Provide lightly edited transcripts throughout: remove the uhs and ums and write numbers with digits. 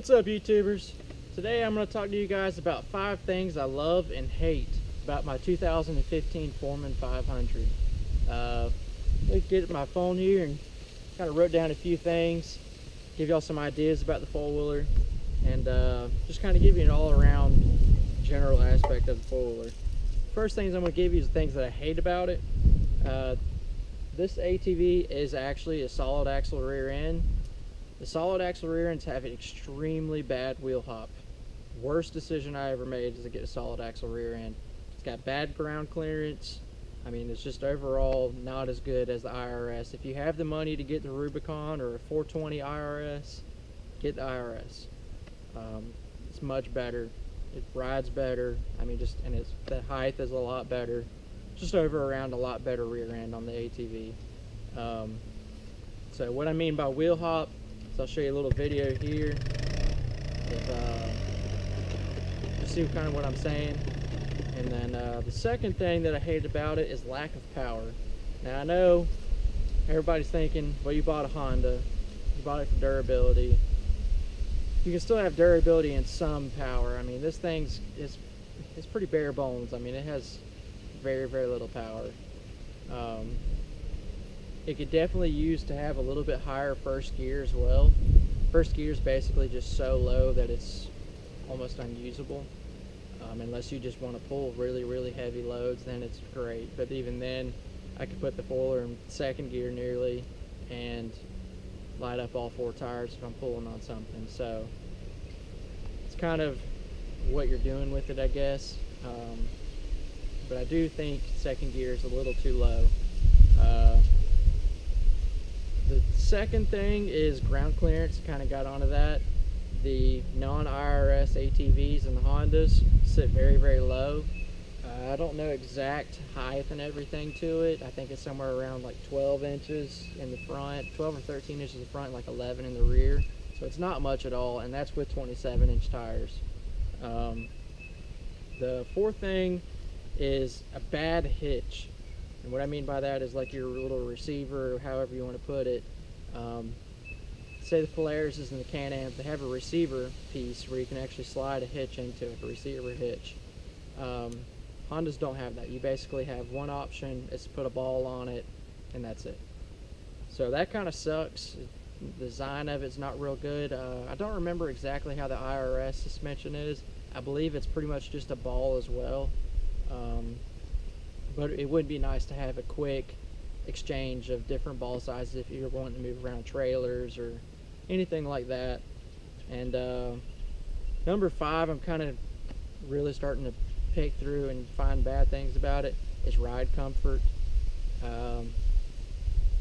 What's up, YouTubers? Today I'm going to talk to you guys about 5 things I love and hate about my 2015 Foreman 500. Let me get my phone here and kind of wrote down a few things, give y'all some ideas about the four-wheeler, and just kind of give you an all-around general aspect of the four-wheeler. First things I'm going to give you is the things that I hate about it. This ATV is actually a solid axle rear end. The solid axle rear ends have an extremely bad wheel hop. Worst decision I ever made is to get a solid axle rear end. It's got bad ground clearance. I mean, it's just overall not as good as the IRS. If you have the money to get the Rubicon or a 420 IRS, get the IRS. It's much better. It rides better. I mean, the height is a lot better. Just around a lot better rear end on the ATV. So what I mean by wheel hop, so I'll show you a little video here. Just see kind of what I'm saying. And then the second thing that I hate about it is lack of power. Now I know everybody's thinking, well, you bought a Honda, you bought it for durability. You can still have durability and some power. I mean, this thing's it's pretty bare bones. I mean, it has very, very little power. It could definitely use to have a little bit higher first gear as well. First gear is basically just so low that it's almost unusable. Unless you just want to pull really, really heavy loads, then it's great. But even then, I could put the four-wheeler in second gear nearly and light up all 4 tires if I'm pulling on something. So it's kind of what you're doing with it, I guess. But I do think second gear is a little too low. The second thing is ground clearance. Kind of got onto that. The non-IRS ATVs and the Hondas sit very, very low. I don't know exact height and everything to it. I think it's somewhere around like 12 inches in the front, 12 or 13 inches in the front, like 11 in the rear. So it's not much at all, and that's with 27-inch tires. The fourth thing is a bad hitch. And what I mean by that is like your little receiver, or however you want to put it. Say the Polaris and the Can-Am, they have a receiver piece where you can actually slide a hitch into it, a receiver hitch. Hondas don't have that. You basically have one option, is to put a ball on it, and that's it. So that kind of sucks. The design of it's not real good. I don't remember exactly how the IRS suspension is. I believe it's pretty much just a ball as well. But it would be nice to have a quick exchange of different ball sizes if you're wanting to move around trailers or anything like that. And number 5, I'm kind of really starting to pick through and find bad things about it, is ride comfort.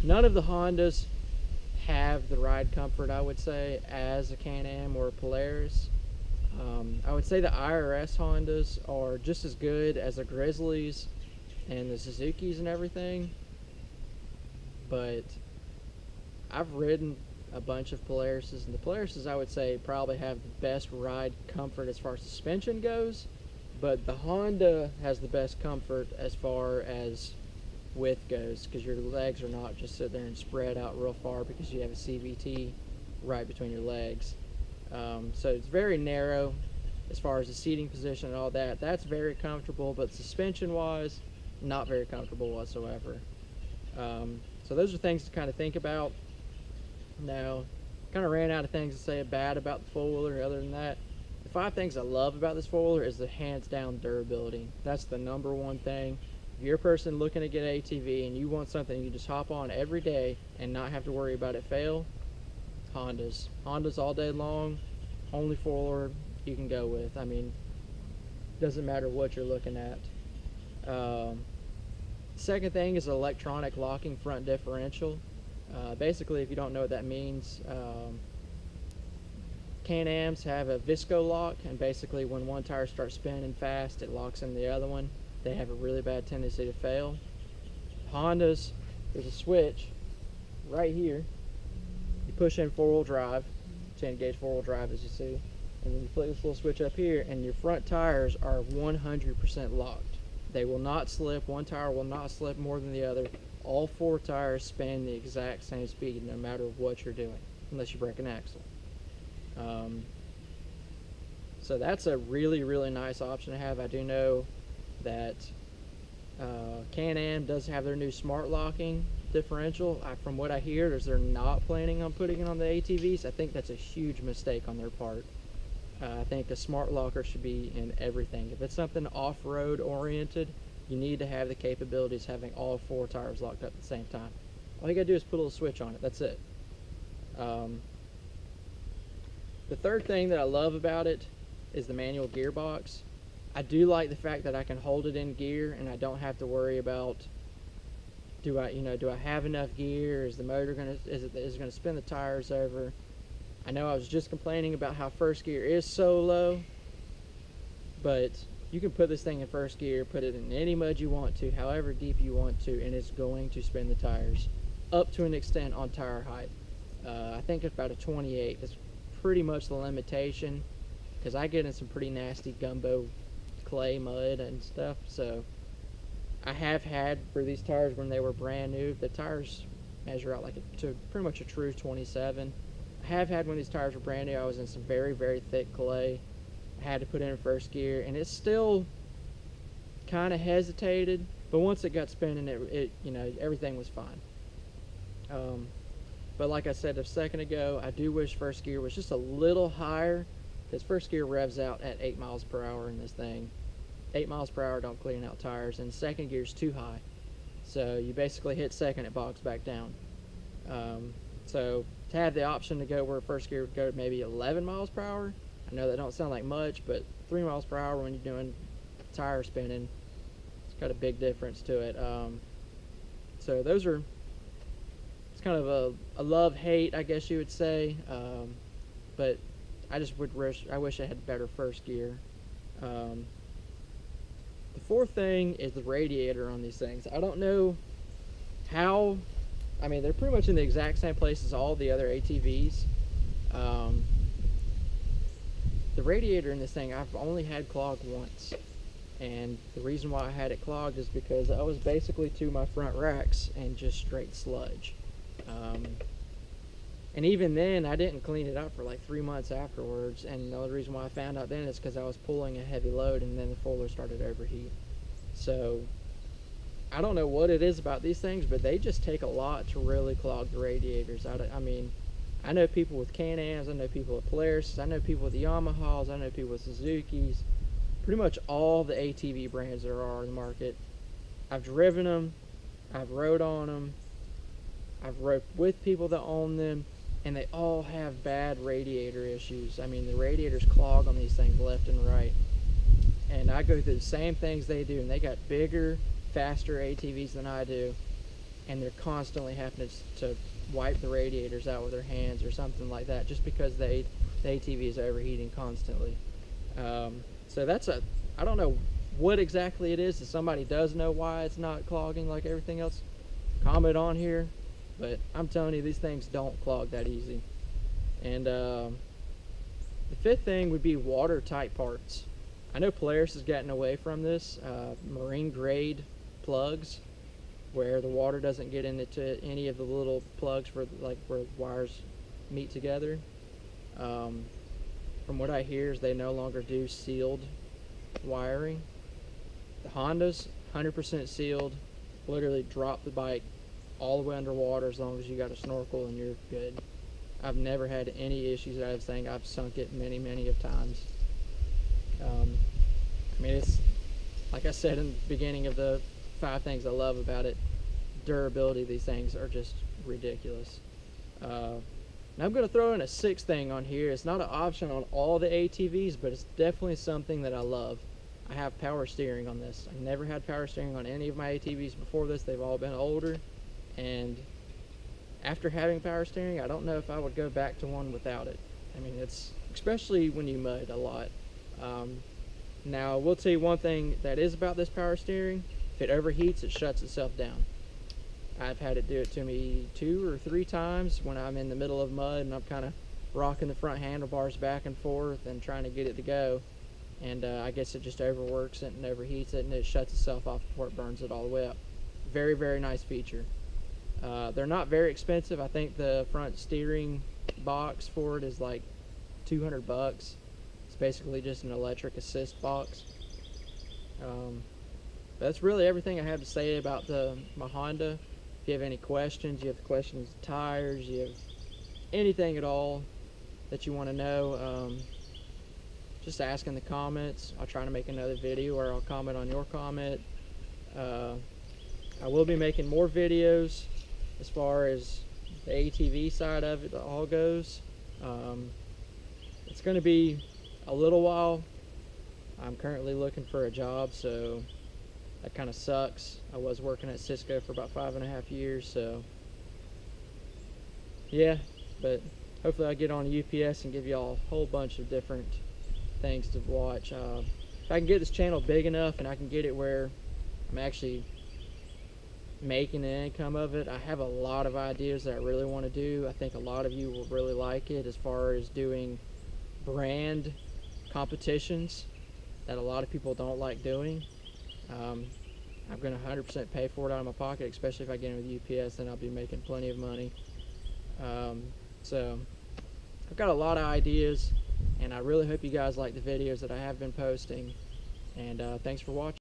None of the Hondas have the ride comfort, I would say, as a Can-Am or a Polaris. I would say the IRS Hondas are just as good as the Grizzlies and the Suzukis and everything, but I've ridden a bunch of Polarises, and the Polarises, I would say, probably have the best ride comfort as far as suspension goes, but the Honda has the best comfort as far as width goes, because your legs are not just sit there and spread out real far because you have a CVT right between your legs. So it's very narrow as far as the seating position and all that. That's very comfortable, but suspension wise, not very comfortable whatsoever. So those are things to kind of think about. Now, kind of ran out of things to say bad about the four-wheeler. Other than that, the 5 things I love about this four-wheeler is the hands down durability. That's the number one thing. If you're a person looking to get an ATV and you want something you just hop on every day and not have to worry about it fail, Hondas all day long. Only four-wheeler you can go with. I mean, doesn't matter what you're looking at. Second thing is electronic locking front differential. Basically, if you don't know what that means, Can-Ams have a visco lock, and basically when one tire starts spinning fast, it locks in the other one. They have a really bad tendency to fail. Hondas, there's a switch right here. You push in 4-wheel drive, 10-gauge 4-wheel drive as you see, and then you flick this little switch up here, and your front tires are 100% locked. They will not slip. One tire will not slip more than the other. All 4 tires spin the exact same speed no matter what you're doing, unless you break an axle. So that's a really, really nice option to have. I do know that Can-Am does have their new smart locking differential. From what I hear, is they're not planning on putting it on the ATVs. I think that's a huge mistake on their part. I think a smart locker should be in everything. If it's something off-road oriented, you need to have the capabilities having all 4 tires locked up at the same time. All you gotta do is put a little switch on it. That's it. The third thing that I love about it is the manual gearbox. I do like the fact that I can hold it in gear and I don't have to worry about do I have enough gear? Is the motor is it gonna spin the tires over? I know I was just complaining about how first gear is so low, but you can put this thing in first gear, put it in any mud you want to, however deep you want to, and it's going to spin the tires up to an extent on tire height. I think it's about a 28. That's pretty much the limitation, because I get in some pretty nasty gumbo clay mud and stuff. So I have had, for these tires when they were brand new, the tires measure out like to pretty much a true 27. I have had when these tires were brand new, I was in some very, very thick clay. I had to put it in first gear, and it still kind of hesitated, but once it got spinning, it everything was fine. But like I said a second ago, I do wish first gear was just a little higher, because first gear revs out at 8 miles per hour in this thing. 8 miles per hour don't clean out tires, and second gear is too high. So you basically hit second, it bogs back down. So to have the option to go where first gear would go to maybe 11 miles per hour, I know that don't sound like much, but 3 miles per hour when you're doing tire spinning, it's got a big difference to it. So those are, it's kind of a love-hate, I guess you would say, but I just I wish I had better first gear. The fourth thing is the radiator on these things. I don't know how, I mean, they're pretty much in the exact same place as all the other ATVs. The radiator in this thing, I've only had clogged once. And the reason why I had it clogged is because I was basically to my front racks and just straight sludge. And even then, I didn't clean it up for like 3 months afterwards. And the only reason why I found out then is because I was pulling a heavy load and then the fuller started to overheat. So I don't know what it is about these things, but they just take a lot to really clog the radiators. I mean, I know people with Can-Ams, I know people with Polaris, I know people with the Yamahas, I know people with Suzukis. Pretty much all the ATV brands there are in the market. I've driven them, I've rode on them, I've rode with people that own them, and they all have bad radiator issues. I mean, the radiators clog on these things left and right. And I go through the same things they do, and they got bigger, faster ATVs than I do, and they're constantly having to wipe the radiators out with their hands or something like that, just because the ATV is overheating constantly. So that's I don't know what exactly it is. If somebody does know why it's not clogging like everything else, comment on here. But I'm telling you, these things don't clog that easy. And the fifth thing would be watertight parts. I know Polaris has gotten away from this. Marine grade plugs, where the water doesn't get into any of the little plugs for like where wires meet together. From what I hear, is they no longer do sealed wiring. The Hondas, 100% sealed. Literally drop the bike all the way underwater as long as you got a snorkel and you're good. I've never had any issues out of this thing. I've sunk it many, many of times. I mean, it's like I said in the beginning of the 5 things I love about it, durability of these things are just ridiculous. Now I'm going to throw in a 6th thing on here. It's not an option on all the ATVs, but it's definitely something that I love. I have power steering on this. I've never had power steering on any of my ATVs before this. They've all been older, and after having power steering, I don't know if I would go back to one without it. I mean, it's especially when you mud a lot. Now I will tell you one thing that is about this power steering: if it overheats, it shuts itself down. I've had it do it to me 2 or 3 times when I'm in the middle of mud and I'm kind of rocking the front handlebars back and forth and trying to get it to go, and I guess it just overworks it and overheats it and it shuts itself off before it burns it all the way up. Very, very nice feature. They're not very expensive. I think the front steering box for it is like $200. It's basically just an electric assist box. That's really everything I have to say about my Honda. If you have any questions, you have questions of tires, you have anything at all that you want to know, just ask in the comments. I'll try to make another video where I'll comment on your comment. I will be making more videos as far as the ATV side of it all goes. It's going to be a little while. I'm currently looking for a job, so that kind of sucks. I was working at Cisco for about 5.5 years, so yeah, but hopefully I'll get on UPS and give y'all a whole bunch of different things to watch. If I can get this channel big enough and I can get it where I'm actually making an income of it, I have a lot of ideas that I really want to do. I think a lot of you will really like it, as far as doing brand competitions that a lot of people don't like doing. I'm going to 100% pay for it out of my pocket, especially if I get in with UPS, then I'll be making plenty of money. So I've got a lot of ideas, and I really hope you guys like the videos that I have been posting, and thanks for watching.